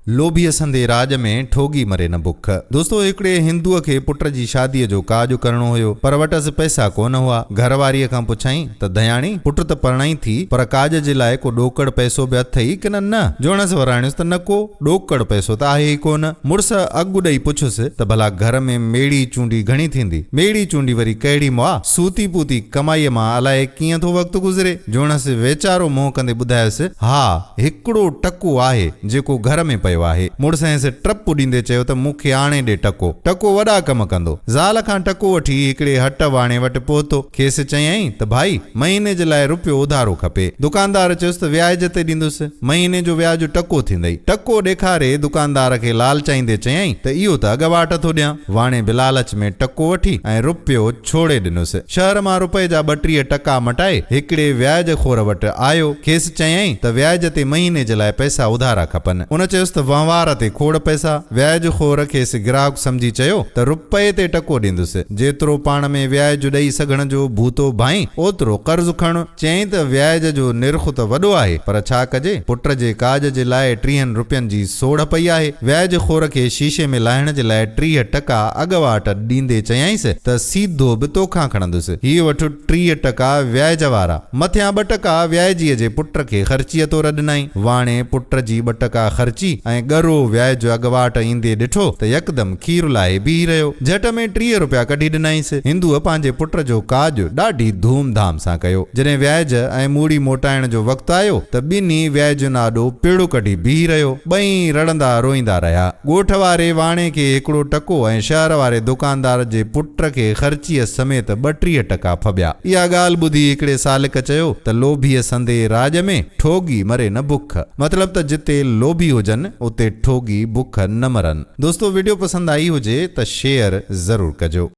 लोभीअ संदे राज में ठोगी मरे न बुख। दोस्तों हिकिड़े हिंदुअ खे पुट जी शादीअ जो काज करणो हुयो, पर वटसि पैसा कोन हुआ। घरवारीअ खां पुछाई त दयाणी पुट त परणाई थी, पर काज जे लाइ को ॾोकड़ पैसो बि अथई कि न? जोणस वराणियुसि त न को ॾोकड़ पैसो त आहे ई कोन। मुड़ुस अॻु ॾेई पुछुसि त भला घर में मेड़ी चूंडी घणी थींदी? मेड़ी चूंडी वरी कहिड़ी मुआ? सूती पूती कमाईअ मां अलाए कीअं थो वक़्तु गुज़रे। जोणस वेचारो मोह कंदे ॿुधायुसि, हा हिकिड़ो टको आहे जेको घर में पियो आहे। मुड़ुस ऐं ट्रप ॾींदे चयो त मूंखे आणे ॾे टको। टको वॾा कम कंदो। ज़ाल खां टको वठी हिकिड़े हट वाणे वटि पहुतो। खेसि चयईं त भाई महीने जे लाइ रुपयो उधारो खपे। दुकानदार चयुसि त व्याज ते ॾींदुसि, महीने जो व्याज टको थींदई। टको ॾेखारे दुकानदार खे लालचाईंदे चयईं त इहो त अॻवाट थो ॾियां। वाणे बि लालच में टको वठी ऐं रुपयो छोड़े ॾिनुसि। शहर मां रुपए जा 32 टका मटाए हिकिड़े व्याज खोर वटि आयो। खेसि चयईं त व्याज ते महीने जे लाइ पैसा उधारा खपनि। उन चयुसि त वहिंवार ते खोड़ पैसा। व्याज खोर खेसि ग्राहक सम्झी चयो त रुपए ते टको ॾींदुसि। जेतिरो पाण में व्याज ॾेई सघण जो भूतो भाई ओतिरो कर्ज़ खण। चयईं त व्याज जो निर्ख त वॾो आहे, पर छा कजे, पुट जे काज जे लाइ 30 रुपयनि जी सोढ़ पई आहे। व्याज खोर खे शीशे में लाहिण जे लाइ 30 टका अॻवाट ॾींदे चयईंसि त सीधो बि तोखां खणंदुसि। हीअ वठि 30 टका व्याज वारा, मथियां 2 टका व्याजीअ जे पुट खे ख़र्चीअ तौर ॾिनई। वाणे पुट जी 2 टका ख़र्ची ऐं ॻरो व्याज अॻवाट ईंदे ॾिठो त यकदम खीर लाहे बीह रहियो। झट में 30 रुपया कढी ॾिनईंसि। हिंदुअ पंहिंजे पुट जो काज ॾाढी धूमधाम सां कयो। जॾहिं व्याज ऐं मूड़ी मोटाइण जो वक़्तु आयो त ॿिन्ही व्याजुनि आॾो पेड़ो कढी बीह रहियो। ॿई रड़ंदा रोईंदा रहिया। ॻोठ वारे वाणे खे हिकिड़ो टको ऐं शहर वारे दुकानदार जे पुट खे ख़र्चीअ समेत 32 टका फबिया। इहा ॻाल्हि ॿुधी हिकिड़े सालिक चयो त लोभीअ संदे राज में ठोगी मरे न बुख। मतिलब त जिते लोभी हुजनि उते ठोगी बुख न मरनि। दोस्तों वीडियो पसंद आई हुजे त शेयर ज़रूर कजो।